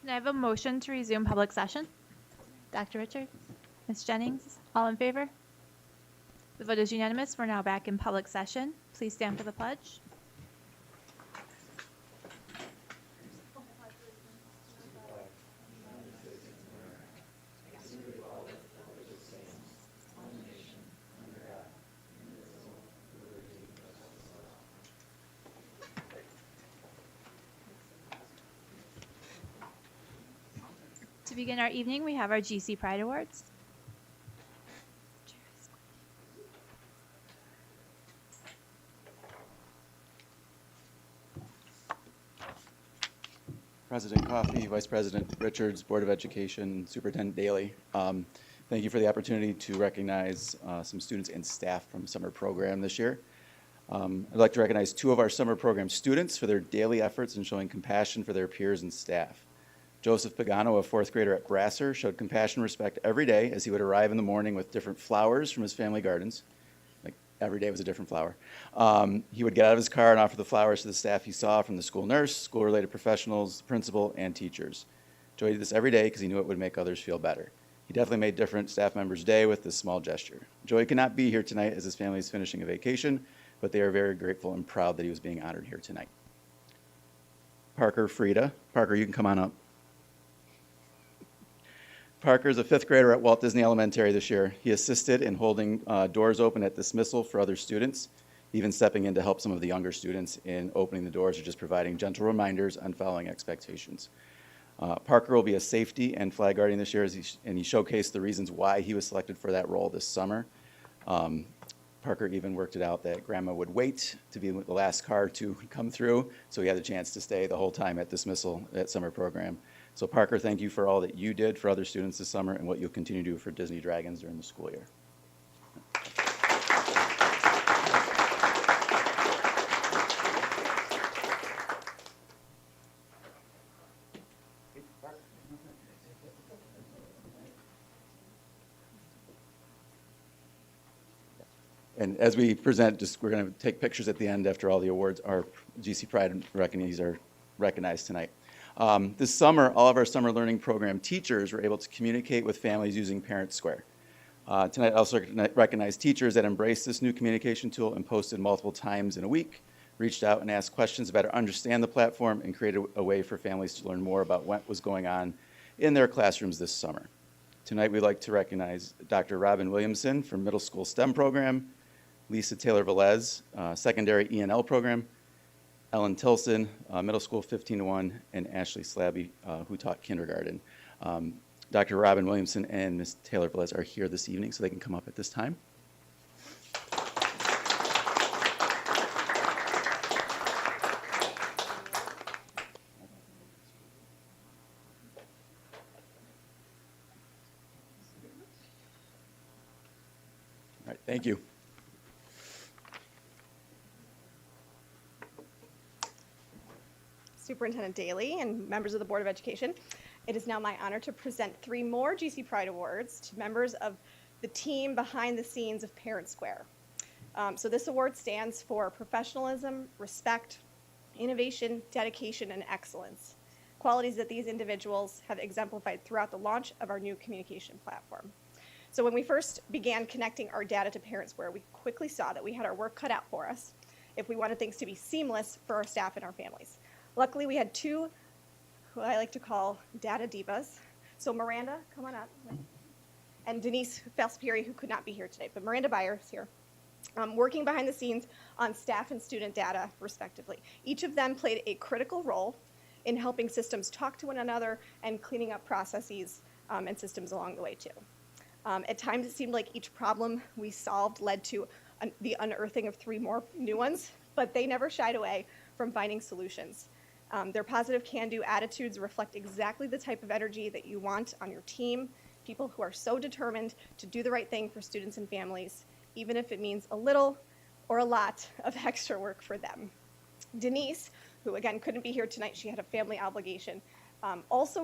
Can I have a motion to resume public session? Dr. Richards, Ms. Jennings, all in favor? The vote is unanimous. We're now back in public session. Please stand for the pledge. To begin our evening, we have our GC Pride Awards. President Coffey, Vice President Richards, Board of Education, Superintendent Daly. Thank you for the opportunity to recognize some students and staff from summer program this year. I'd like to recognize 2 of our summer program students for their daily efforts in showing compassion for their peers and staff. Joseph Pagano, a 4th grader at Brasser, showed compassion and respect every day as he would arrive in the morning with different flowers from his family gardens. Like every day was a different flower. He would get out of his car and offer the flowers to the staff he saw from the school nurse, school-related professionals, principal, and teachers. Joey did this every day because he knew it would make others feel better. He definitely made different staff members' day with this small gesture. Joey could not be here tonight as his family is finishing a vacation, but they are very grateful and proud that he was being honored here tonight. Parker Frieda. Parker, you can come on up. Parker is a 5th grader at Walt Disney Elementary this year. He assisted in holding doors open at dismissal for other students, even stepping in to help some of the younger students in opening the doors or just providing gentle reminders on following expectations. Parker will be a safety and flag guardian this year, and he showcased the reasons why he was selected for that role this summer. Parker even worked it out that Grandma would wait to be the last car to come through, so he had the chance to stay the whole time at dismissal at summer program. So Parker, thank you for all that you did for other students this summer and what you'll continue to do for Disney Dragons during the school year. And as we present, we're going to take pictures at the end after all the awards. Our GC Pride recognees are recognized tonight. This summer, all of our summer learning program teachers were able to communicate with families using Parent Square. Tonight, I also recognize teachers that embraced this new communication tool and posted multiple times in a week, reached out and asked questions to better understand the platform, and created a way for families to learn more about what was going on in their classrooms this summer. Tonight, we'd like to recognize Dr. Robin Williamson from Middle School STEM program, Lisa Taylor-Velez, Secondary E&L program, Ellen Tilson, Middle School 15-1, and Ashley Slabby, who taught kindergarten. Dr. Robin Williamson and Ms. Taylor-Velez are here this evening, so they can come up at this time. All right, thank you. Superintendent Daly and members of the Board of Education, it is now my honor to present 3 more GC Pride Awards to members of the team behind the scenes of Parent Square. So this award stands for professionalism, respect, innovation, dedication, and excellence, qualities that these individuals have exemplified throughout the launch of our new communication platform. So when we first began connecting our data to Parent Square, we quickly saw that we had our work cut out for us if we wanted things to be seamless for our staff and our families. Luckily, we had 2 who I like to call data divas. So Miranda, come on up, and Denise Falspieri, who could not be here today, but Miranda Byers here, working behind the scenes on staff and student data, respectively. Each of them played a critical role in helping systems talk to one another and cleaning up processes and systems along the way, too. At times, it seemed like each problem we solved led to the unearthing of 3 more new ones, but they never shied away from finding solutions. Their positive can-do attitudes reflect exactly the type of energy that you want on your team, people who are so determined to do the right thing for students and families, even if it means a little or a lot of extra work for them. Denise, who again couldn't be here tonight, she had a family obligation, also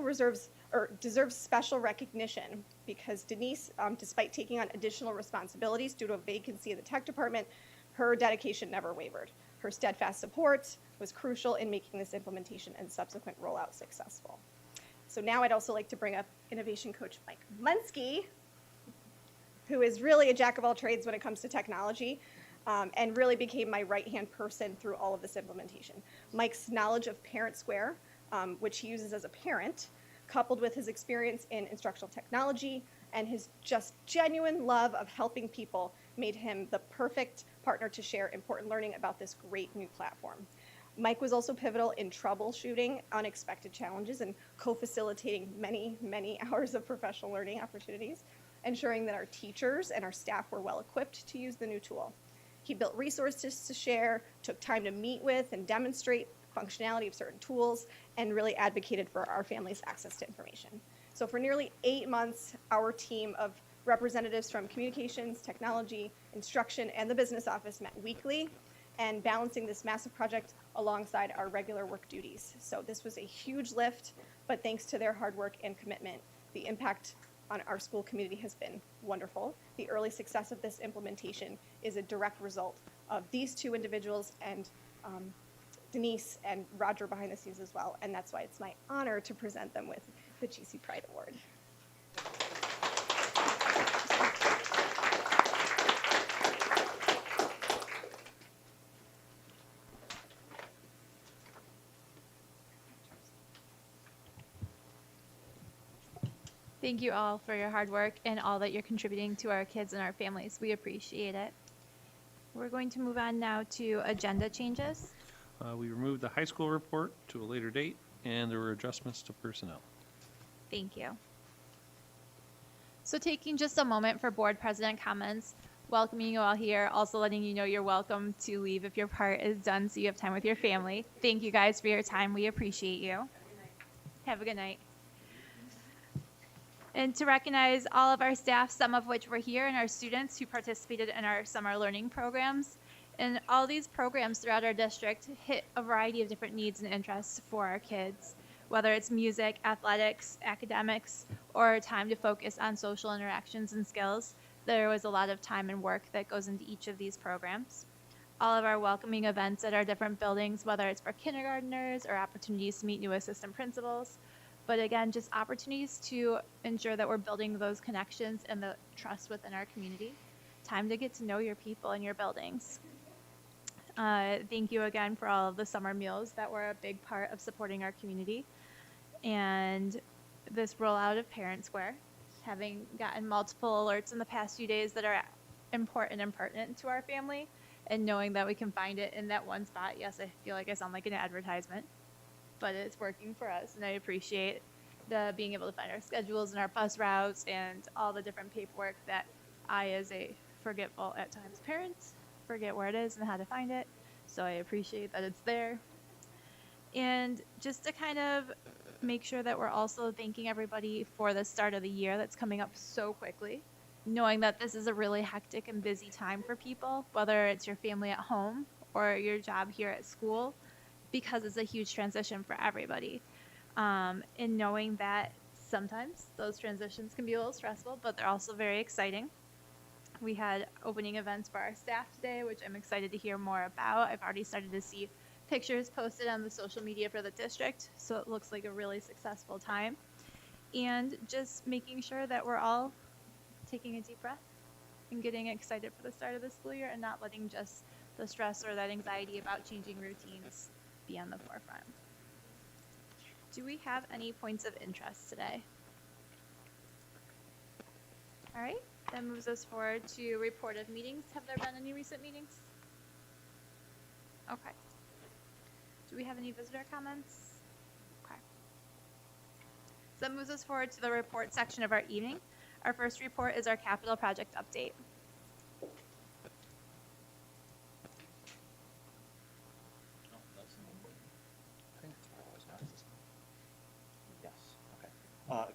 deserves special recognition because Denise, despite taking on additional responsibilities due to a vacancy in the tech department, her dedication never wavered. Her steadfast support was crucial in making this implementation and subsequent rollout successful. So now I'd also like to bring up innovation coach Mike Munsky, who is really a jack of all trades when it comes to technology, and really became my right-hand person through all of this implementation. Mike's knowledge of Parent Square, which he uses as a parent, coupled with his experience in instructional technology and his just genuine love of helping people, made him the perfect partner to share important learning about this great new platform. Mike was also pivotal in troubleshooting unexpected challenges and co-facilitating many, many hours of professional learning opportunities, ensuring that our teachers and our staff were well equipped to use the new tool. He built resources to share, took time to meet with and demonstrate functionality of certain tools, and really advocated for our family's access to information. So for nearly 8 months, our team of representatives from communications, technology, instruction, and the business office met weekly and balancing this massive project alongside our regular work duties. So this was a huge lift, but thanks to their hard work and commitment, the impact on our school community has been wonderful. The early success of this implementation is a direct result of these two individuals and Denise and Roger behind the scenes as well, and that's why it's my honor to present them with the GC Pride Award. Thank you all for your hard work and all that you're contributing to our kids and our families. We appreciate it. We're going to move on now to agenda changes. We removed the high school report to a later date, and there were adjustments to personnel. Thank you. So taking just a moment for board president comments, welcoming you all here, also letting you know you're welcome to leave if your part is done so you have time with your family. Thank you guys for your time. We appreciate you. Have a good night. And to recognize all of our staff, some of which were here, and our students who participated in our summer learning programs. And all these programs throughout our district hit a variety of different needs and interests for our kids, whether it's music, athletics, academics, or time to focus on social interactions and skills. There was a lot of time and work that goes into each of these programs. All of our welcoming events at our different buildings, whether it's for kindergartners or opportunities to meet new assistant principals, but again, just opportunities to ensure that we're building those connections and the trust within our community. Time to get to know your people and your buildings. Thank you again for all of the summer meals that were a big part of supporting our community. And this rollout of Parent Square, having gotten multiple alerts in the past few days that are important and pertinent to our family, and knowing that we can find it in that one spot. Yes, I feel like I sound like an advertisement, but it's working for us, and I appreciate the being able to find our schedules and our bus routes and all the different paperwork that I, as a forgetful at times parent, forget where it is and how to find it. So I appreciate that it's there. And just to kind of make sure that we're also thanking everybody for the start of the year that's coming up so quickly, knowing that this is a really hectic and busy time for people, whether it's your family at home or your job here at school, because it's a huge transition for everybody. And knowing that sometimes those transitions can be a little stressful, but they're also very exciting. We had opening events for our staff today, which I'm excited to hear more about. I've already started to see pictures posted on the social media for the district, so it looks like a really successful time. And just making sure that we're all taking a deep breath and getting excited for the start of the school year and not letting just the stress or that anxiety about changing routines be on the forefront. Do we have any points of interest today? All right, that moves us forward to report of meetings. Have there been any recent meetings? Okay. Do we have any visitor comments? Okay. So that moves us forward to the report section of our evening. Our first report is our capital project update.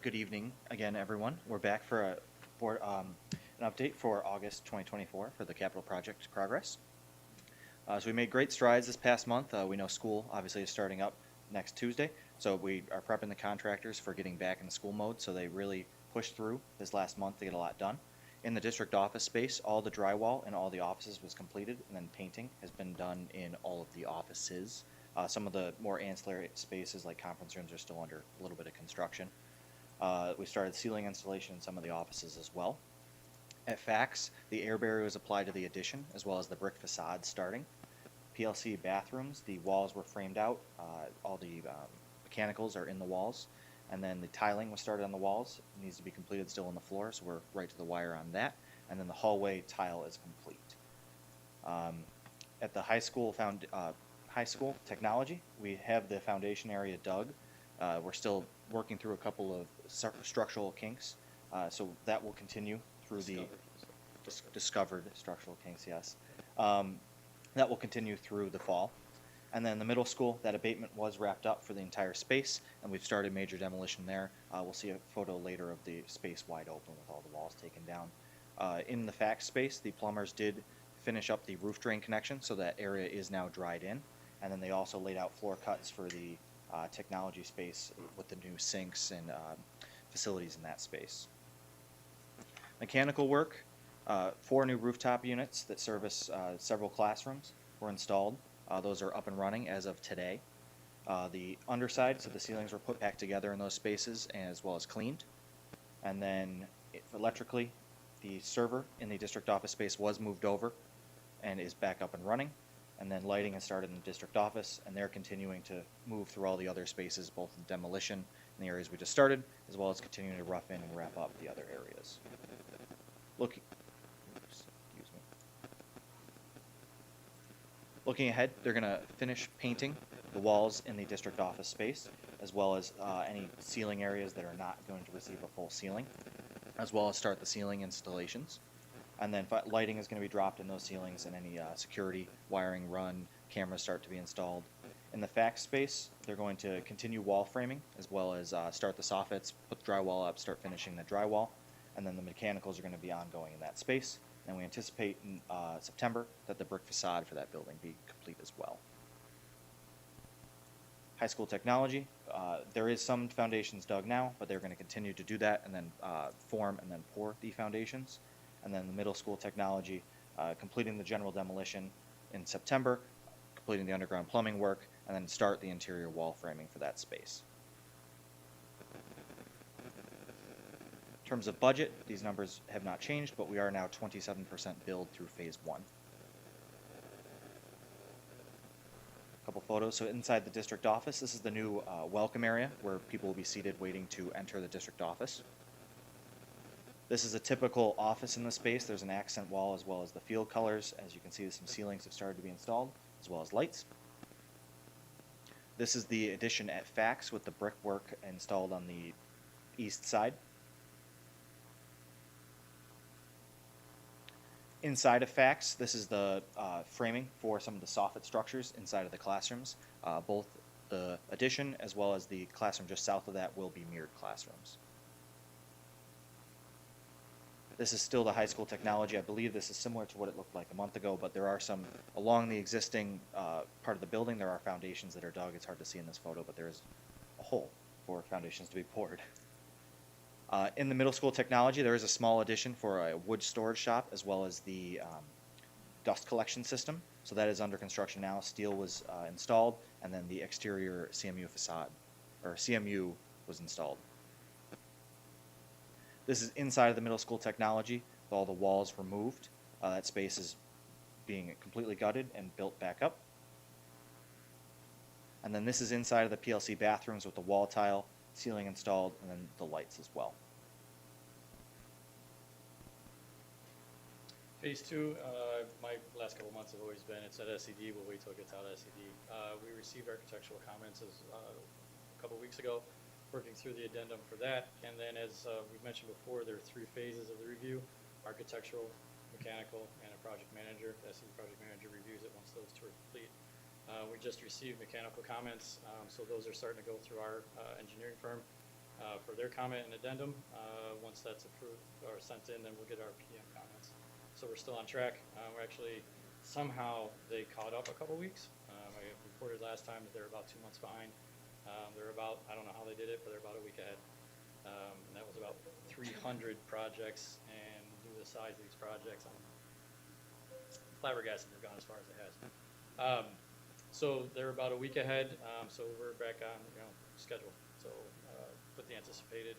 Good evening again, everyone. We're back for an update for August 2024 for the capital project progress. So we made great strides this past month. We know school obviously is starting up next Tuesday, so we are prepping the contractors for getting back in school mode, so they really pushed through this last month to get a lot done. In the district office space, all the drywall in all the offices was completed, and then painting has been done in all of the offices. Some of the more ancillary spaces like conference rooms are still under a little bit of construction. We started ceiling installation in some of the offices as well. At FACS, the air barrier was applied to the addition as well as the brick facade starting. PLC bathrooms, the walls were framed out. All the mechanicals are in the walls. And then the tiling was started on the walls. It needs to be completed still on the floor, so we're right to the wire on that. And then the hallway tile is complete. At the high school technology, we have the foundation area dug. We're still working through a couple of structural kinks, so that will continue through the discovered structural kinks, yes. That will continue through the fall. And then the middle school, that abatement was wrapped up for the entire space, and we've started major demolition there. We'll see a photo later of the space wide open with all the walls taken down. In the FACS space, the plumbers did finish up the roof drain connection, so that area is now dried in. And then they also laid out floor cuts for the technology space with the new sinks and facilities in that space. Mechanical work, 4 new rooftop units that service several classrooms were installed. Those are up and running as of today. The underside, so the ceilings were put back together in those spaces as well as cleaned. And then electrically, the server in the district office space was moved over and is back up and running. And then lighting has started in the district office, and they're continuing to move through all the other spaces, both in demolition in the areas we just started, as well as continuing to rough in and wrap up the other areas. Looking ahead, they're going to finish painting the walls in the district office space, as well as any ceiling areas that are not going to receive a full ceiling, as well as start the ceiling installations. And then lighting is going to be dropped in those ceilings, and any security wiring run, cameras start to be installed. In the FACS space, they're going to continue wall framing, as well as start the soffits, put the drywall up, start finishing the drywall, and then the mechanicals are going to be ongoing in that space. And we anticipate in September that the brick facade for that building be complete as well. High school technology, there is some foundations dug now, but they're going to continue to do that and then form and then pour the foundations. And then the middle school technology, completing the general demolition in September, completing the underground plumbing work, and then start the interior wall framing for that space. In terms of budget, these numbers have not changed, but we are now 27% billed through phase 1. A couple photos. So inside the district office, this is the new welcome area where people will be seated waiting to enter the district office. This is a typical office in the space. There's an accent wall as well as the field colors. As you can see, some ceilings have started to be installed, as well as lights. This is the addition at FACS with the brickwork installed on the east side. Inside of FACS, this is the framing for some of the soffit structures inside of the classrooms. Both the addition as well as the classroom just south of that will be mirrored classrooms. This is still the high school technology. I believe this is similar to what it looked like a month ago, but there are some, along the existing part of the building, there are foundations that are dug. It's hard to see in this photo, but there is a hole for foundations to be poured. In the middle school technology, there is a small addition for a wood storage shop as well as the dust collection system. So that is under construction now. Steel was installed, and then the exterior CMU facade, or CMU, was installed. This is inside of the middle school technology, with all the walls removed. That space is being completely gutted and built back up. And then this is inside of the PLC bathrooms with the wall tile, ceiling installed, and then the lights as well. Phase 2, my last couple months have always been, it's at SED, we'll wait till it gets out of SED. We received architectural comments a couple weeks ago, working through the addendum for that. And then as we've mentioned before, there are 3 phases of the review: architectural, mechanical, and a project manager. The SED project manager reviews it once those 2 are complete. We just received mechanical comments, so those are starting to go through our engineering firm for their comment and addendum. Once that's approved or sent in, then we'll get our PM comments. So we're still on track. We're actually, somehow they caught up a couple weeks. I reported last time that they're about 2 months behind. They're about, I don't know how they did it, but they're about a week ahead. And that was about 300 projects, and due to the size of these projects, I'm flabbergasted they've gone as far as it has. So they're about a week ahead, so we're back on, schedule. So, with the anticipated,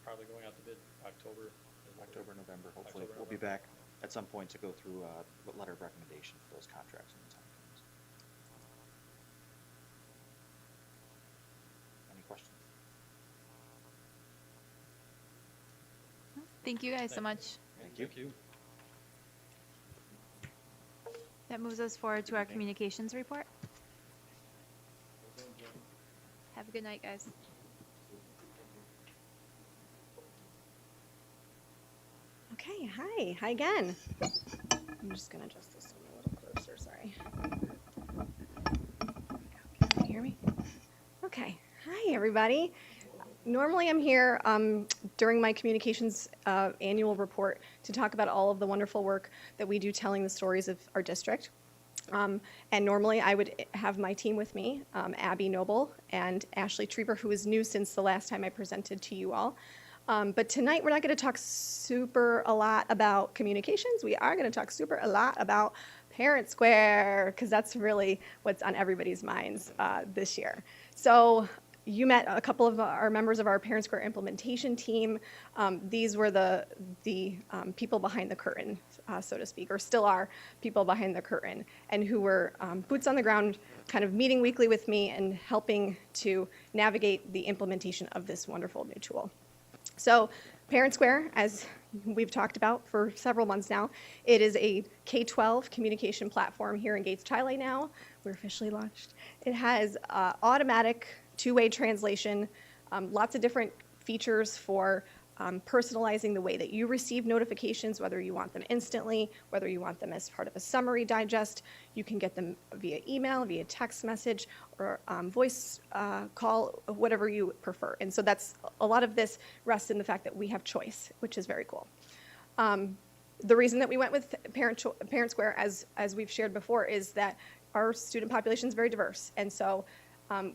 probably going out to bid October. October, November, hopefully. October, We'll be November. back at some point to go through the letter of recommendation for those contracts when the time comes. Any questions? Thank you guys so much. Thank you. Thank you. That moves us forward to our communications report. Have a good night, guys. Okay, hi. Hi again. I'm just going to adjust this one a little closer, sorry. Can you hear me? Okay. Hi, everybody. Normally I'm here during my communications annual report to talk about all of the wonderful work that we do telling the stories of our district. And normally I would have my team with me, Abby Noble and Ashley Trieber, who is new since the last time I presented to you all. But tonight we're not going to talk a lot about communications. We are going to talk a lot about Parent Square, because that's really what's on everybody's minds this year. So you met a couple of our members of our Parent Square implementation team. These were the people behind the curtain, so to speak, or still are people behind the curtain, and who were boots on the ground, kind of meeting weekly with me and helping to navigate the implementation of this wonderful new tool. So Parent Square, as we've talked about for several months now, it is a K-12 communication platform here in Gates-Chile now. We're officially launched. It has automatic two-way translation, lots of different features for personalizing the way that you receive notifications, whether you want them instantly, whether you want them as part of a summary digest. You can get them via email, via text message, or voice call, whatever you prefer. And so that's a lot of this rests in the fact that we have choice, which is very cool. The reason that we went with Parent Square, as we've shared before, is that our student population is very diverse. And so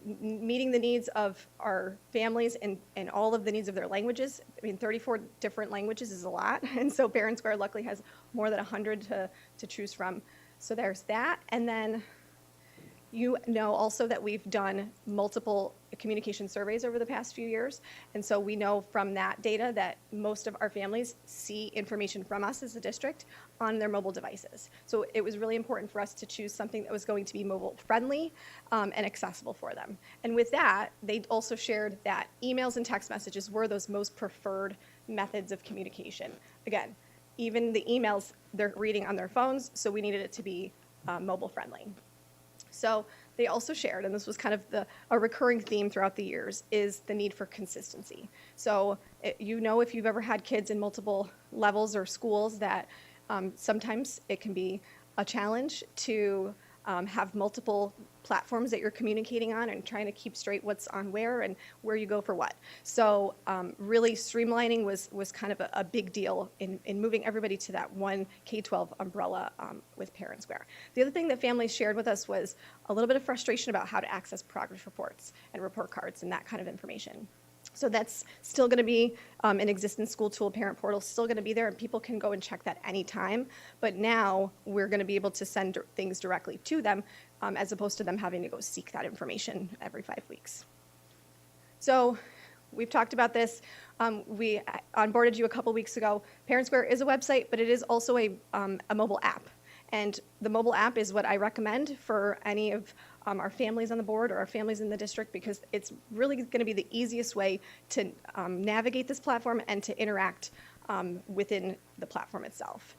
meeting the needs of our families and all of the needs of their languages. I mean, 34 different languages is a lot. And so Parent Square luckily has more than 100 to choose from. So there's that. And then you know also that we've done multiple communication surveys over the past few years. And so we know from that data that most of our families see information from us as a district on their mobile devices. So it was really important for us to choose something that was going to be mobile friendly and accessible for them. And with that, they also shared that emails and text messages were those most preferred methods of communication. Again, even the emails they're reading on their phones, so we needed it to be mobile friendly. So they also shared, and this was kind of a recurring theme throughout the years, is the need for consistency. So if you've ever had kids in multiple levels or schools, that sometimes it can be a challenge to have multiple platforms that you're communicating on and trying to keep straight what's on where and where you go for what. So really streamlining was kind of a big deal in moving everybody to that one K-12 umbrella with Parent Square. The other thing that families shared with us was a little bit of frustration about how to access progress reports and report cards and that kind of information. So that's still going to be an existing school tool. Parent portal is still going to be there, and people can go and check that anytime. But now we're going to be able to send things directly to them as opposed to them having to go seek that information every 5 weeks. So we've talked about this. We onboarded you a couple weeks ago. Parent Square is a website, but it is also a mobile app. And the mobile app is what I recommend for any of our families on the board or our families in the district, because it's really going to be the easiest way to navigate this platform and to interact within the platform itself.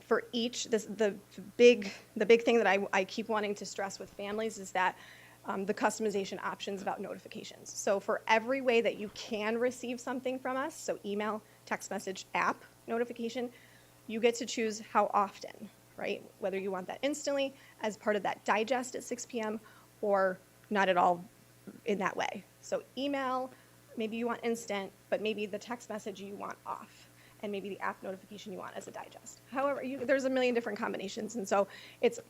For each, the big thing that I keep wanting to stress with families is that the customization options about notifications. So for every way that you can receive something from us, so email, text message, app notification, you get to choose how often, right? Whether you want that instantly as part of that digest at 6 p.m. or not at all in that way. So email, maybe you want instant, but maybe the text message you want off, and maybe the app notification you want as a digest. However, there's a million different combinations, and so it's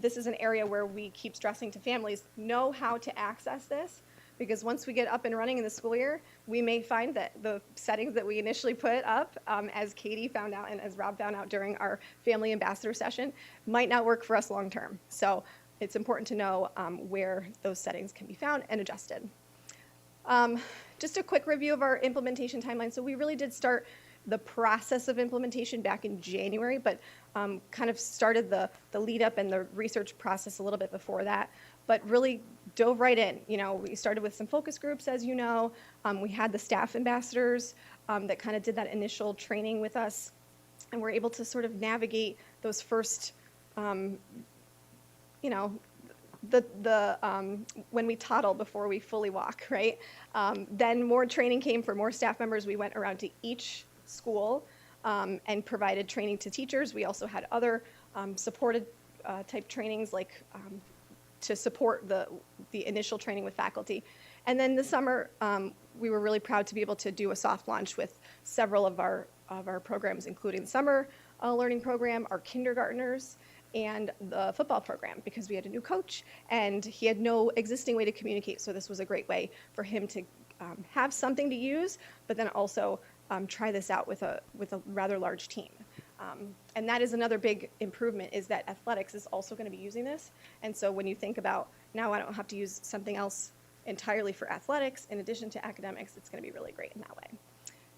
this is an area where we keep stressing to families, know how to access this, because once we get up and running in the school year, we may find that the settings that we initially put up, as Katie found out and as Rob found out during our family ambassador session, might not work for us long term. So it's important to know where those settings can be found and adjusted. Just a quick review of our implementation timeline. So we really did start the process of implementation back in January, but kind of started the lead up and the research process a little bit before that, but really dove right in. You know, we started with some focus groups, as you know. We had the staff ambassadors that kind of did that initial training with us, and we're able to sort of navigate those first, you know, when we toddle before we fully walk, right? Then more training came for more staff members. We went around to each school and provided training to teachers. We also had other supported type trainings, like to support the initial training with faculty. And then this summer, we were really proud to be able to do a soft launch with several of our programs, including the summer learning program, our kindergartners, and the football program, because we had a new coach and he had no existing way to communicate. So this was a great way for him to have something to use, but then also try this out with a rather large team. And that is another big improvement, is that athletics is also going to be using this. And so when you think about, now I don't have to use something else entirely for athletics in addition to academics, it's going to be really great in that way.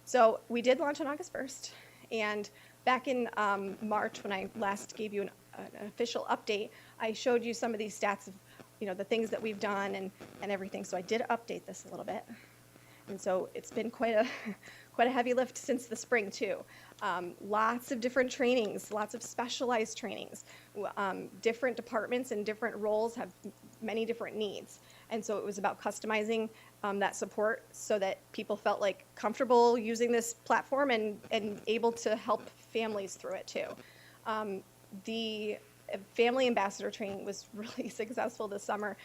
So we did launch on August 1st, and back in March, when I last gave you an official update, I showed you some of these stats of, you know, the things that we've done and everything. So I did update this a little bit, and so it's been quite a heavy lift since the spring too. Lots of different trainings, lots of specialized trainings. Different departments and different roles have many different needs, and so it was about customizing that support so that people felt like comfortable using this platform and able to help families through it too. The family ambassador training was really successful this summer.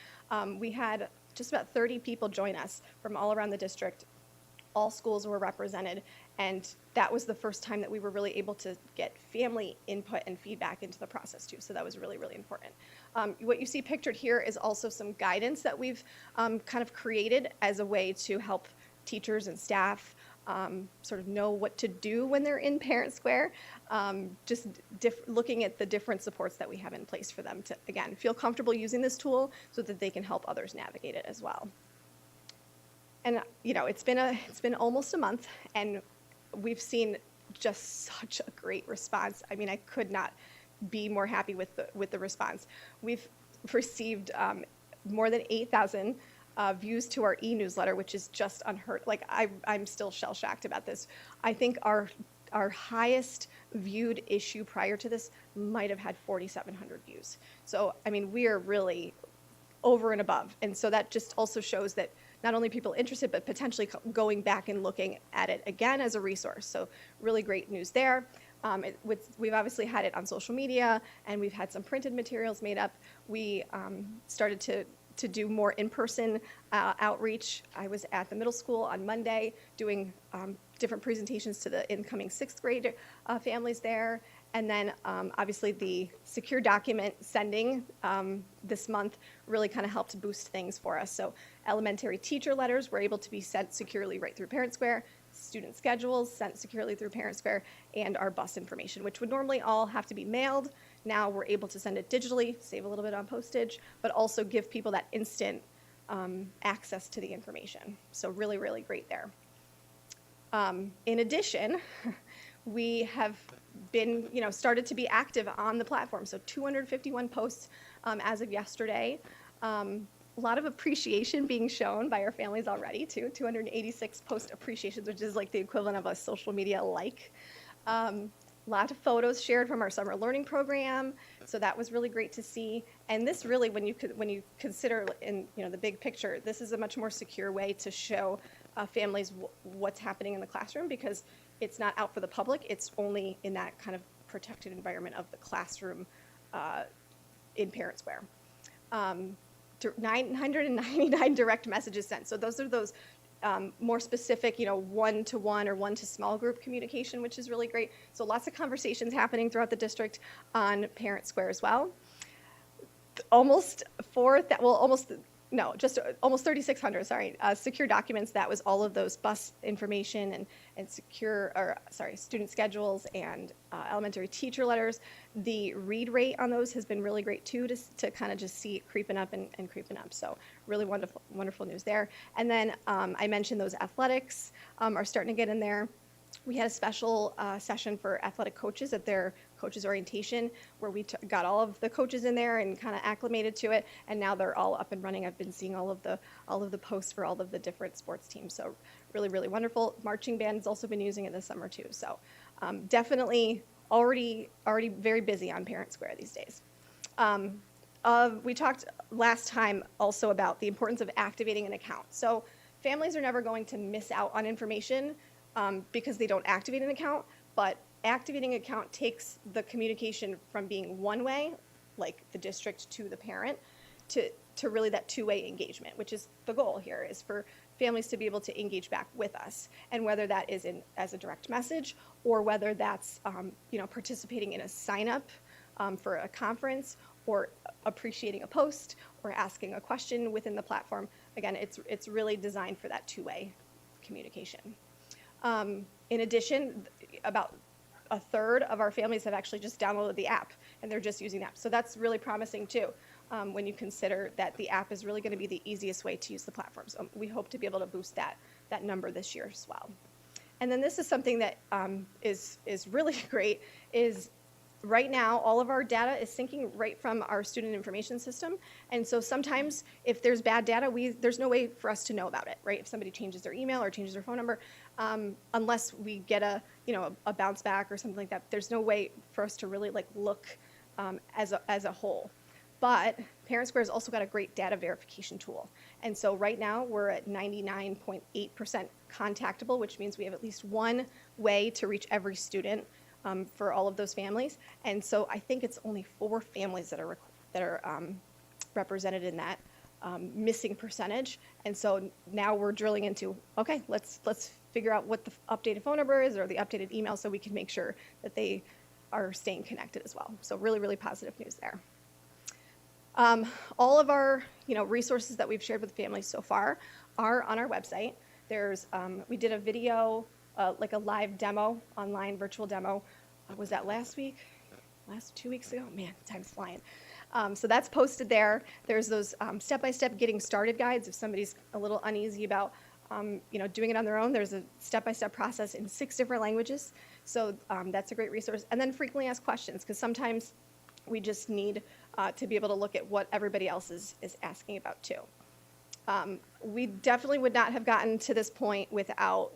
We had just about 30 people join us from all around the district. All schools were represented, and that was the first time that we were really able to get family input and feedback into the process too, so that was really, really important. What you see pictured here is also some guidance that we've kind of created as a way to help teachers and staff sort of know what to do when they're in Parent Square, just looking at the different supports that we have in place for them to, again, feel comfortable using this tool so that they can help others navigate it as well. And you know, it's been almost a month, and we've seen just such a great response. I mean, I could not be more happy with the response. We've received more than 8,000 views to our e-newsletter, which is just unheard. Like, I'm still shell-shocked about this. I think our highest viewed issue prior to this might have had 4,700 views. So I mean, we are really over and above, and so that just also shows that not only people interested, but potentially going back and looking at it again as a resource. So really great news there. We've obviously had it on social media, and we've had some printed materials made up. We started to do more in-person outreach. I was at the middle school on Monday doing different presentations to the incoming 6th grade families there. And then obviously the secure document sending this month really kind of helped boost things for us. So elementary teacher letters were able to be sent securely right through Parent Square, student schedules sent securely through Parent Square, and our bus information, which would normally all have to be mailed. Now we're able to send it digitally, save a little bit on postage, but also give people that instant access to the information. So really, really great there. In addition, we have been, started to be active on the platform. So 251 posts as of yesterday. A lot of appreciation being shown by our families already, too. 286 post appreciations, which is like the equivalent of a social media like. A lot of photos shared from our summer learning program, so that was really great to see. And this really, when you consider in the big picture, this is a much more secure way to show families what's happening in the classroom, because it's not out for the public. It's only in that kind of protected environment of the classroom in Parent Square. 999 direct messages sent. So those are those more specific, one-to-one or one-to-small group communication, which is really great. So lots of conversations happening throughout the district on Parent Square as well. Almost no, just almost 3,600, sorry, secure documents. That was all of those bus information and secure, or sorry, student schedules and elementary teacher letters. The read rate on those has been really great too, to kind of just see it creeping up and creeping up. So really wonderful, wonderful news there. And then I mentioned those athletics are starting to get in there. We had a special session for athletic coaches at their coaches orientation where we got all of the coaches in there and kind of acclimated to it, and now they're all up and running. I've been seeing all of the posts for all of the different sports teams, so really, really wonderful. Marching band has also been using it this summer too, so definitely already very busy on Parent Square these days. We talked last time also about the importance of activating an account. So families are never going to miss out on information because they don't activate an account, but activating an account takes the communication from being one way, like the district to the parent, to really that two-way engagement, which is the goal here, is for families to be able to engage back with us. And whether that is as a direct message, or whether that's participating in a sign-up for a conference, or appreciating a post, or asking a question within the platform. Again, it's really designed for that two-way communication. In addition, about a third of our families have actually just downloaded the app, and they're just using the app. So that's really promising too, when you consider that the app is really going to be the easiest way to use the platform. So we hope to be able to boost that number this year as well. And then this is something that is really great, is right now, all of our data is syncing right from our student information system. And so sometimes if there's bad data, there's no way for us to know about it, right? If somebody changes their email or changes their phone number, unless we get a bounce back or something like that, there's no way for us to really look as a whole. But Parent Square has also got a great data verification tool. And so right now we're at 99.8% contactable, which means we have at least one way to reach every student for all of those families. And so I think it's only 4 families that are represented in that missing percentage. And so now we're drilling into, okay, let's figure out what the updated phone number is or the updated email, so we can make sure that they are staying connected as well. So really, really positive news there. All of our resources that we've shared with families so far are on our website. There's we did a video, like a live demo, online virtual demo. Was that last week? Last 2 weeks ago? Man, time's flying. So that's posted there. There's those step-by-step getting started guides if somebody's a little uneasy about doing it on their own. There's a step-by-step process in 6 different languages. So that's a great resource. And then frequently asked questions, because sometimes we just need to be able to look at what everybody else is asking about too. We definitely would not have gotten to this point without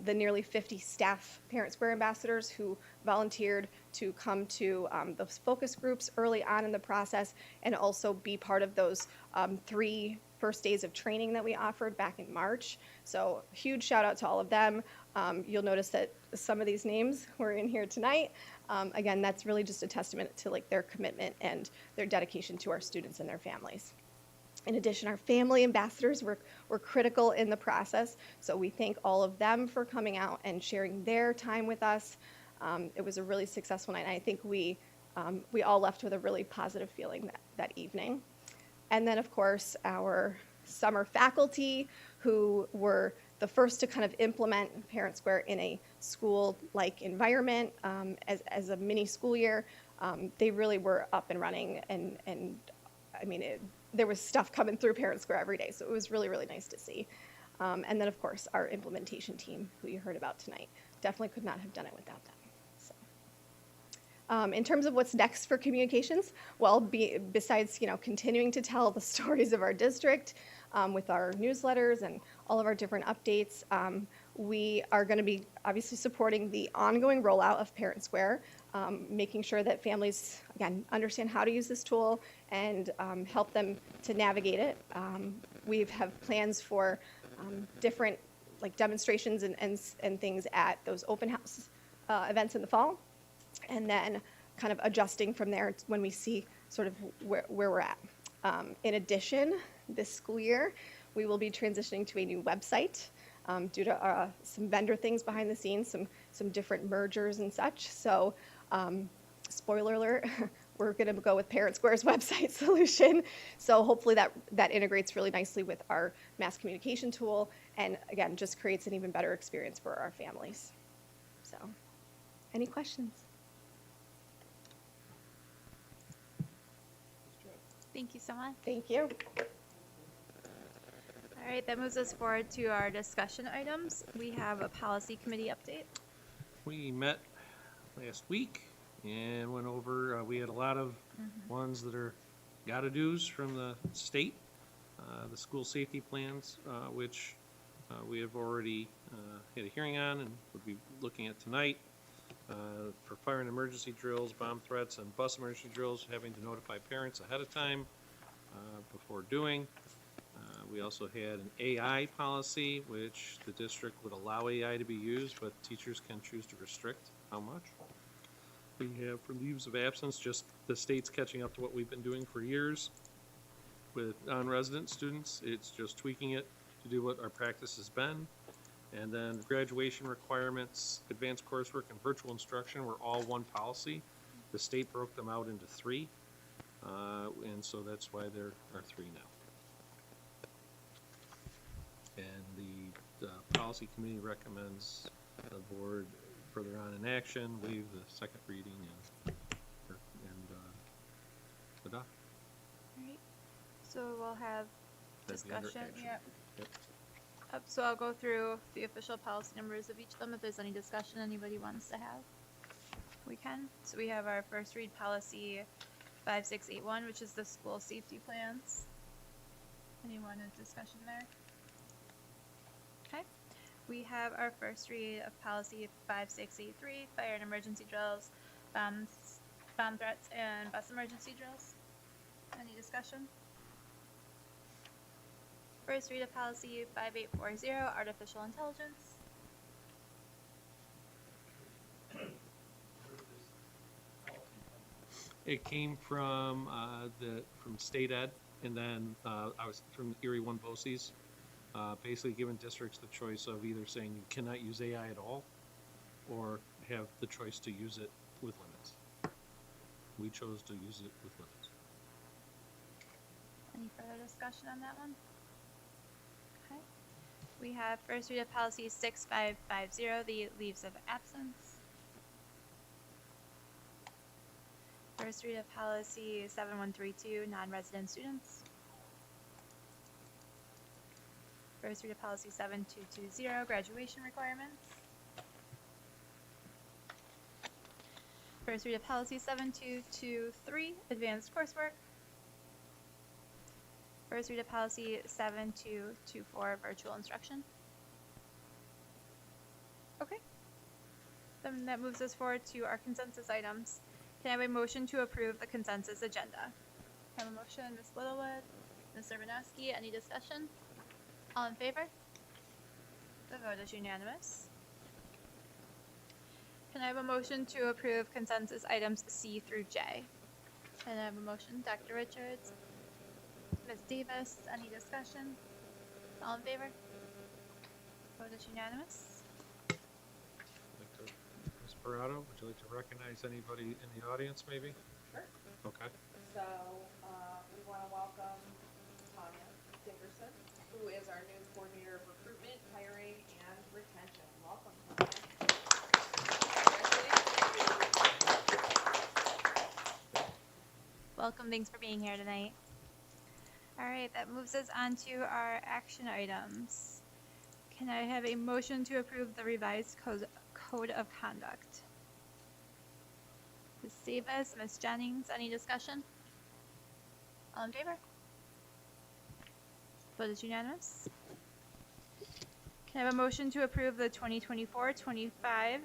the nearly 50 staff Parent Square ambassadors who volunteered to come to those focus groups early on in the process, and also be part of those 3 first days of training that we offered back in March. So huge shout out to all of them. You'll notice that some of these names were in here tonight. Again, that's really just a testament to their commitment and their dedication to our students and their families. In addition, our family ambassadors were critical in the process, so we thank all of them for coming out and sharing their time with us. It was a really successful night, and I think we all left with a really positive feeling that evening. And then, of course, our summer faculty, who were the first to kind of implement Parent Square in a school-like environment as a mini school year. They really were up and running, and I mean, there was stuff coming through Parent Square every day, so it was really, really nice to see. And then, of course, our implementation team, who you heard about tonight, definitely could not have done it without them. So, in terms of what's next for communications, well, besides continuing to tell the stories of our district with our newsletters and all of our different updates, we are going to be obviously supporting the ongoing rollout of Parent Square, making sure that families, again, understand how to use this tool and help them to navigate it. We have plans for different demonstrations and things at those open house events in the fall, and then kind of adjusting from there when we see sort of where we're at. In addition, this school year, we will be transitioning to a new website due to some vendor things behind the scenes, some different mergers and such. So, spoiler alert, we're going to go with Parent Square's website solution. So hopefully that integrates really nicely with our mass communication tool, and again, just creates an even better experience for our families. So, any questions? Thank you so much. Thank you. All right, that moves us forward to our discussion items. We have a policy committee update. We met last week and went over, we had a lot of ones that are gotta-dos from the state. The school safety plans, which we have already had a hearing on and would be looking at tonight. For fire and emergency drills, bomb threats, and bus emergency drills, having to notify parents ahead of time before doing. We also had an AI policy, which the district would allow AI to be used, but teachers can choose to restrict how much. We have for leaves of absence, just the state's catching up to what we've been doing for years with non-resident students. It's just tweaking it to do what our practice has been. And then graduation requirements, advanced coursework, and virtual instruction were all one policy. The state broke them out into three, and so that's why there are three now. And the policy committee recommends the board further on in action, waive the second reading and adopt. All right. So we'll have That'd be under discussion. action. Yep. Yep. So I'll go through the official policy numbers of each of them. If there's any discussion anybody wants to have, we can. So we have our first read policy 5681, which is the school safety plans. Anyone in discussion there? Okay. We have our first read of policy 5683, fire and emergency drills, bomb threats, and bus emergency drills. Any discussion? First read of policy 5840, artificial intelligence. It came from from state ed, and then I was from Erie One BOCES, basically giving districts the choice of either saying you cannot use AI at all, or have the choice to use it with limits. We chose to use it with limits. Any further discussion on that one? Okay. We have first read of policy 6550, the leaves of absence. First read of policy 7132, non-resident students. First read of policy 7220, graduation requirements. First read of policy 7223, advanced coursework. First read of policy 7224, virtual instruction. Okay. Then that moves us forward to our consensus items. Can I have a motion to approve the consensus agenda? Have a motion, Ms. Littlewood, Ms. Urbanowski, any discussion? All in favor? The vote is unanimous. Can I have a motion to approve consensus items C through J? Can I have a motion, Dr. Richards? Ms. Davis, any discussion? All in favor? Vote is unanimous. Ms. Parado, would you like to recognize anybody in the audience, maybe? Sure. Okay. So we want to welcome Tanya Dickerson, who is our new coordinator of recruitment, hiring, and retention. Welcome, Tanya. Welcome, thanks for being here tonight. All right, that moves us on to our action items. Can I have a motion to approve the revised code of conduct? Ms. Davis, Ms. Jennings, any discussion? All in favor? Vote is unanimous. Can I have a motion to approve the 2024-25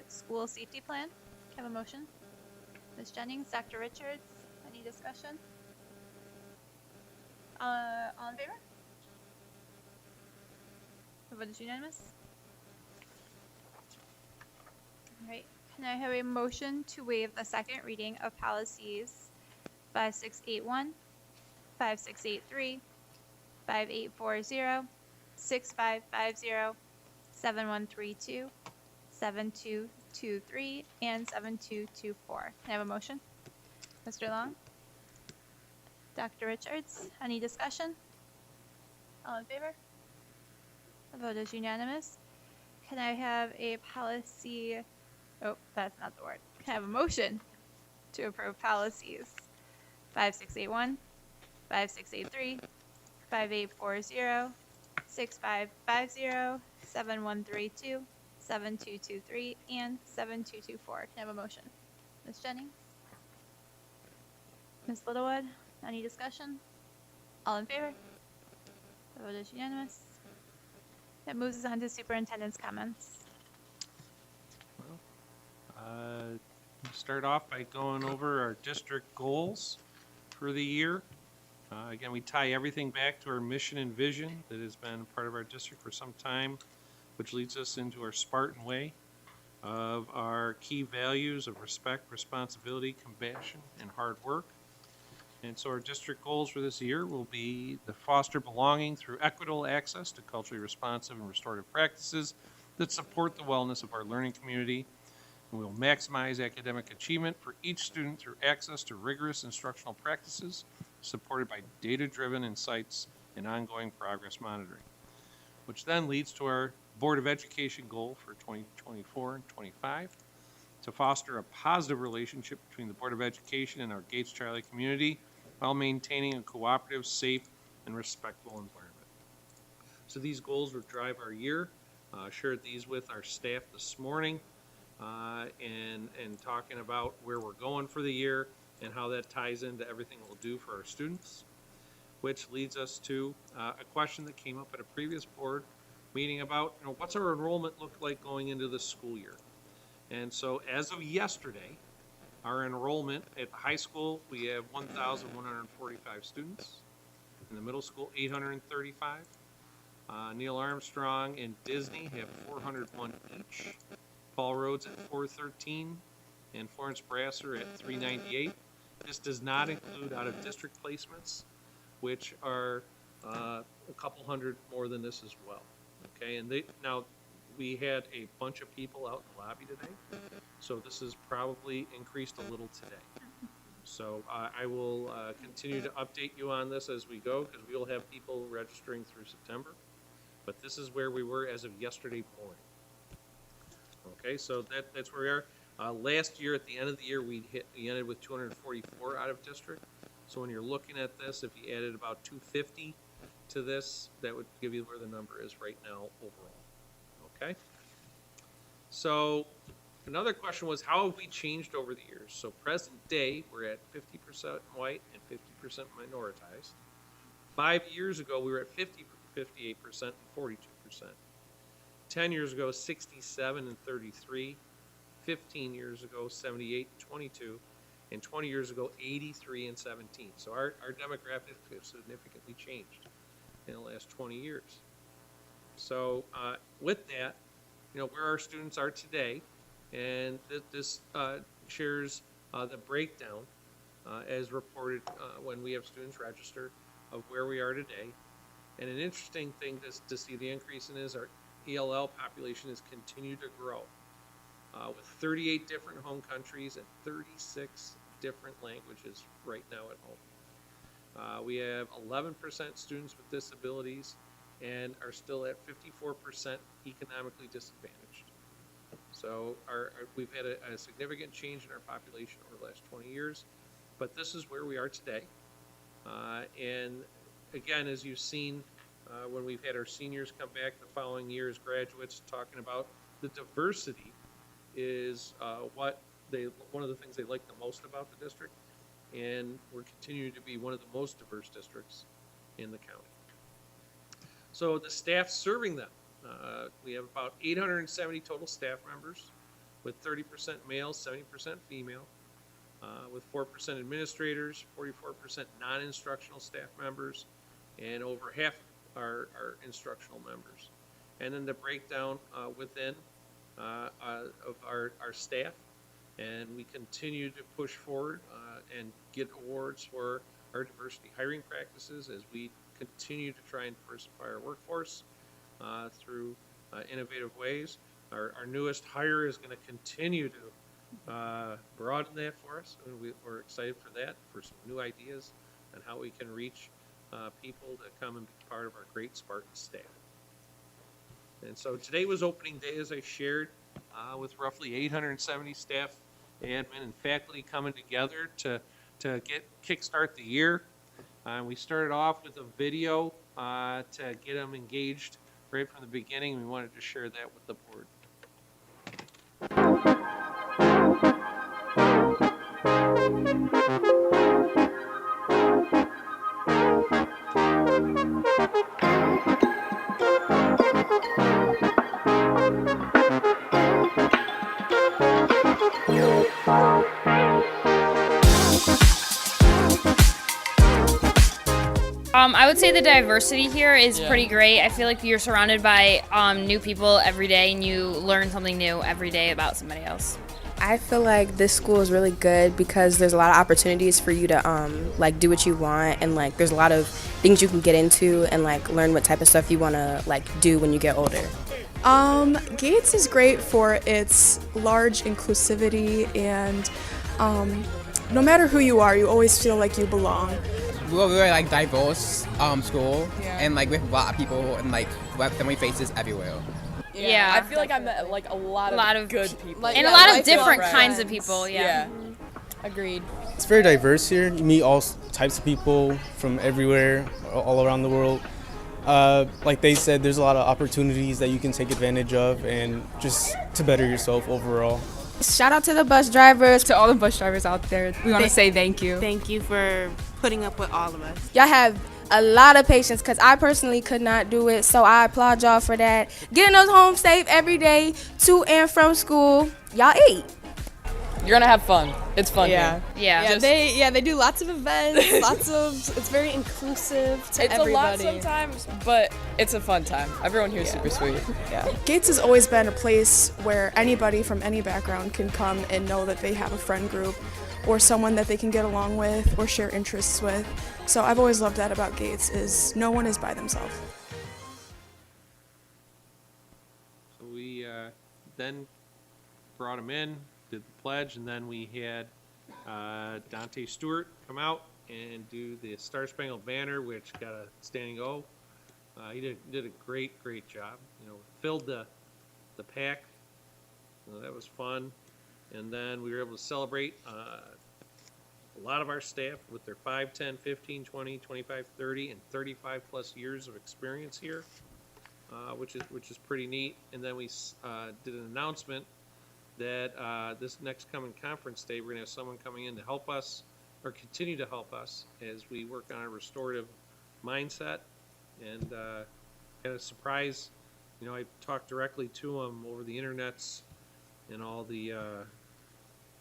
school safety plan? Can I have a motion? Ms. Jennings, Dr. Richards, any discussion? All in favor? The vote is unanimous. All right. Can I have a motion to waive the second reading of policies 5681, 5683, 5840, 6550, 7132, 7223, and 7224? Can I have a motion? Mr. Long? Dr. Richards? Any discussion? All in favor? The vote is unanimous. Can I have a policy, oh, that's not the word. Can I have a motion to approve policies 5681, 5683, 5840, 6550, 7132, 7223, and 7224. Can I have a motion? Ms. Jennings? Ms. Littlewood? Any discussion? All in favor? The vote is unanimous. That moves us on to superintendent's comments. Start off by going over our district goals for the year. Again, we tie everything back to our mission and vision that has been part of our district for some time, which leads us into our Spartan way of our key values of respect, responsibility, compassion, and hard work. And so our district goals for this year will be to foster belonging through equitable access to culturally responsive and restorative practices that support the wellness of our learning community. And we will maximize academic achievement for each student through access to rigorous instructional practices supported by data-driven insights and ongoing progress monitoring, which then leads to our Board of Education goal for 2024 and 25, to foster a positive relationship between the Board of Education and our Gates Charlie community while maintaining a cooperative, safe, and respectful environment. So these goals will drive our year. Shared these with our staff this morning and talking about where we're going for the year and how that ties into everything we'll do for our students, which leads us to a question that came up at a previous board meeting about, what's our enrollment look like going into the school year? And so as of yesterday, our enrollment at the high school, we have 1,145 students. In the middle school, 835. Neil Armstrong and Disney have 401 each. Paul Rhodes at 413 and Florence Brasser at 398. This does not include out-of-district placements, which are a couple hundred more than this as well. Okay, and now we had a bunch of people out in the lobby today, so this has probably increased a little today. So I will continue to update you on this as we go, because we will have people registering through September. But this is where we were as of yesterday morning. Okay, so that's where we are. Last year, at the end of the year, we ended with 244 out of district. So when you're looking at this, if you added about 250 to this, that would give you where the number is right now overall. Okay? So another question was, how have we changed over the years? So present day, we're at 50% white and 50% minoritized. 5 years ago, we were at 58% and 42%. 10 years ago, 67 and 33. 15 years ago, 78 and 22. And 20 years ago, 83 and 17. So our demographics have significantly changed in the last 20 years. So with that, where our students are today, and this shares the breakdown as reported when we have students registered of where we are today. And an interesting thing to see the increase in is our ELL population has continued to grow with 38 different home countries and 36 different languages right now at home. We have 11% students with disabilities and are still at 54% economically disadvantaged. So we've had a significant change in our population over the last 20 years, but this is where we are today. And again, as you've seen, when we've had our seniors come back the following year as graduates, talking about the diversity is one of the things they like the most about the district, and we're continuing to be one of the most diverse districts in the county. So the staff serving them, we have about 870 total staff members, with 30% male, 70% female, with 4% administrators, 44% non-instructional staff members, and over half are instructional members. And then the breakdown within of our staff, and we continue to push forward and get awards for our diversity hiring practices as we continue to try and diversify our workforce through innovative ways. Our newest hire is going to continue to broaden that for us, and we're excited for that, for some new ideas on how we can reach people to come and be part of our great Spartan staff. And so today was opening day, as I shared, with roughly 870 staff, admin, and faculty coming together to kickstart the year. We started off with a video to get them engaged right from the beginning. We wanted to share that with the board. I would say the diversity here is pretty great. I feel like you're surrounded by new people every day, and you learn something new every day about somebody else. I feel like this school is really good because there's a lot of opportunities for you to like do what you want, and like there's a lot of things you can get into and like learn what type of stuff you want to like do when you get older. Gates is great for its large inclusivity, and no matter who you are, you always feel like you belong. We're really like diverse school, and like with a lot of people and like family faces everywhere. Yeah, I feel like I met like a lot of good people. And a lot of different kinds of people, yeah. Agreed. It's very diverse here. You meet all types of people from everywhere, all around the world. Like they said, there's a lot of opportunities that you can take advantage of and just to better yourself overall. Shout out to the bus drivers. To all the bus drivers out there, we want to say thank you. Thank you for putting up with all of us. Y'all have a lot of patience because I personally could not do it, so I applaud y'all for that. Getting us home safe every day to and from school. Y'all ate. You're gonna have fun. It's fun. Yeah. They do lots of events, it's very inclusive to It's everybody. a lot sometimes, but it's a fun time. Everyone here is super sweet. Gates has always been a place where anybody from any background can come and know that they have a friend group or someone that they can get along with or share interests with. So I've always loved that about Gates, is no one is by themselves. So we then brought them in, did the pledge, and then we had Dante Stewart come out and do the Star Spangled Banner, which got a standing O. He did a great job. Filled the pack. That was fun. And then we were able to celebrate a lot of our staff with their 5, 10, 15, 20, 25, 30, and 35 plus years of experience here, which is pretty neat. And then we did an announcement that this next coming conference day, we're going to have someone coming in to help us, or continue to help us, as we work on a restorative mindset. And had a surprise, I talked directly to them over the internets and all the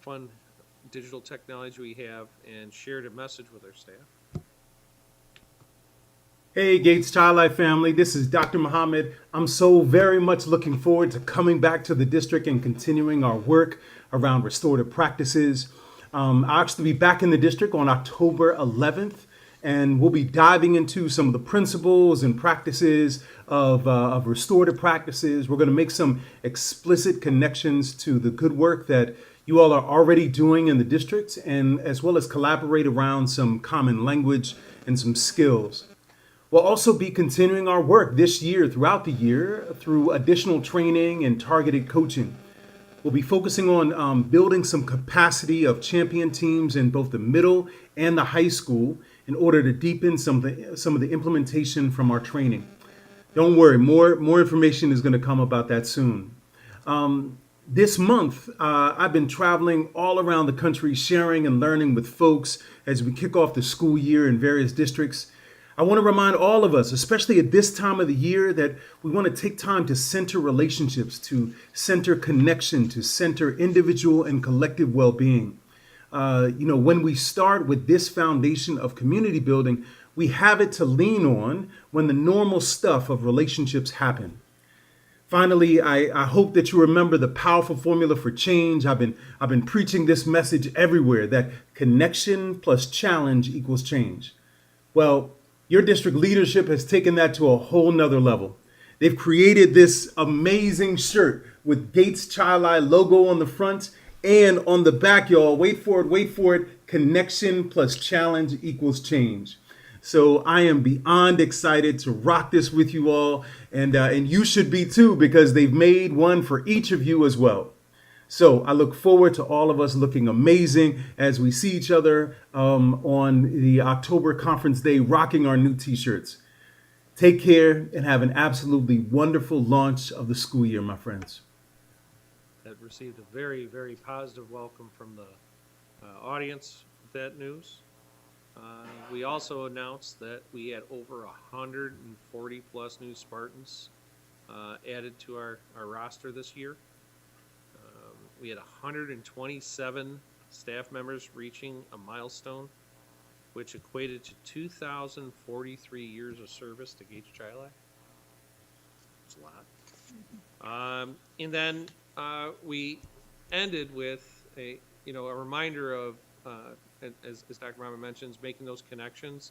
fun digital technology we have, and shared a message with our staff. Hey Gates Child Life family, this is Dr. Muhammad. I'm so very much looking forward to coming back to the district and continuing our work around restorative practices. I'll actually be back in the district on October 11th, and we'll be diving into some of the principles and practices of restorative practices. We're going to make some explicit connections to the good work that you all are already doing in the district, and as well as collaborate around some common language and some skills. We'll also be continuing our work this year, throughout the year, through additional training and targeted coaching. We'll be focusing on building some capacity of champion teams in both the middle and the high school in order to deepen some of the implementation from our training. Don't worry, more information is going to come about that soon. This month, I've been traveling all around the country, sharing and learning with folks as we kick off the school year in various districts. I want to remind all of us, especially at this time of the year, that we want to take time to center relationships, to center connection, to center individual and collective well-being. When we start with this foundation of community building, we have it to lean on when the normal stuff of relationships happen. Finally, I hope that you remember the powerful formula for change. I've been preaching this message everywhere, that connection plus challenge equals change. Well, your district leadership has taken that to a whole nother level. They've created this amazing shirt with Gates Child Eye logo on the front And on the back, y'all, wait for it, connection plus challenge equals change. So I am beyond excited to rock this with you all, and you should be too, because they've made one for each of you as well. So I look forward to all of us looking amazing as we see each other on the October conference day, rocking our new t-shirts. Take care and have an absolutely wonderful launch of the school year, my friends. That received a very, very positive welcome from the audience with that news. We also announced that we had over 140 plus new Spartans added to our roster this year. We had 127 staff members reaching a milestone, which equated to 2,043 years of service to Gage Chi-Lai. It's a lot. And then we ended with a reminder of, as Dr. Mama mentions, making those connections.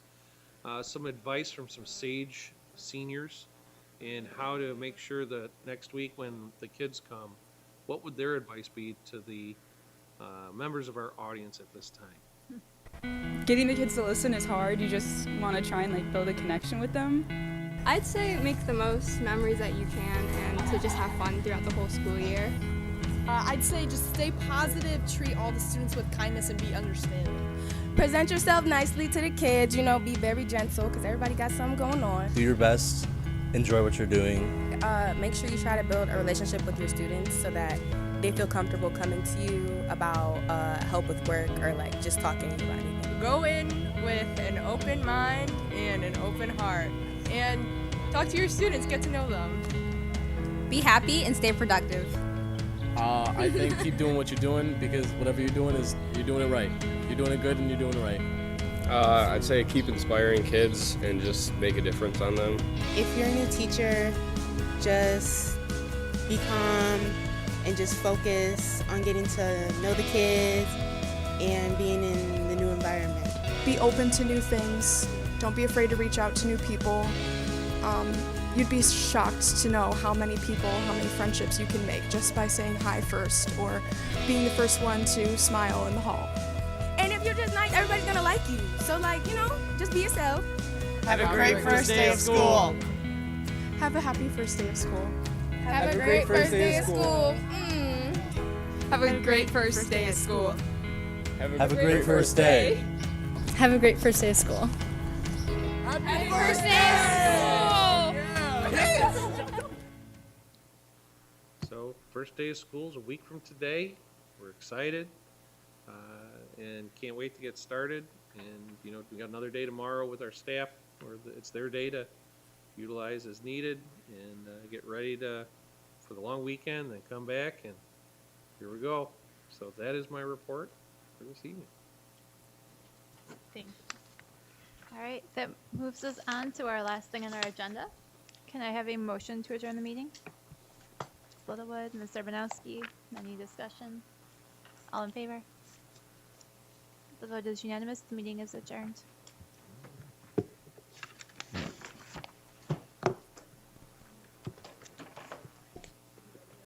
Some advice from some sage seniors in how to make sure that next week when the kids come, what would their advice be to the members of our audience at this time? Getting the kids to listen is hard. You just want to try and build a connection with them. I'd say make the most memories that you can and to just have fun throughout the whole school year. I'd say just stay positive, treat all the students with kindness, and be understanding. Present yourself nicely to the kids, be very gentle because everybody got something going on. Do your best, enjoy what you're doing. Make sure you try to build a relationship with your students so that they feel comfortable coming to you about help with work or just talking to you about anything. Go in with an open mind and an open heart and talk to your students, get to know them. Be happy and stay productive. I think keep doing what you're doing, because whatever you're doing you're doing it right. You're doing it good and you're doing it right. I'd say keep inspiring kids and just make a difference on them. If you're a new teacher, just be calm and just focus on getting to know the kids and being in the new environment. Be open to new things. Don't be afraid to reach out to new people. You'd be shocked to know how many friendships you can make just by saying hi first or being the first one to smile in the hall. And if you're just nice, everybody's gonna like you. So just be yourself. Have a great first day of school. Have a happy first day of school. Have a great first day of school. Have a great first day of school. Have a great first day. Have a great first day of school. Happy first day of school. So first day of school is a week from today. We're excited and can't wait to get started. And we got another day tomorrow with our staff, or it's their day to utilize as needed and get ready for the long weekend, then come back, and here we go. So that is my report for this evening. Thank you. All right, that moves us on to our last thing on our agenda. Can I have a motion to adjourn the meeting? Ms. Littlewood, Ms. Urbanowski, any discussion? All in favor? The vote is unanimous. The meeting is adjourned.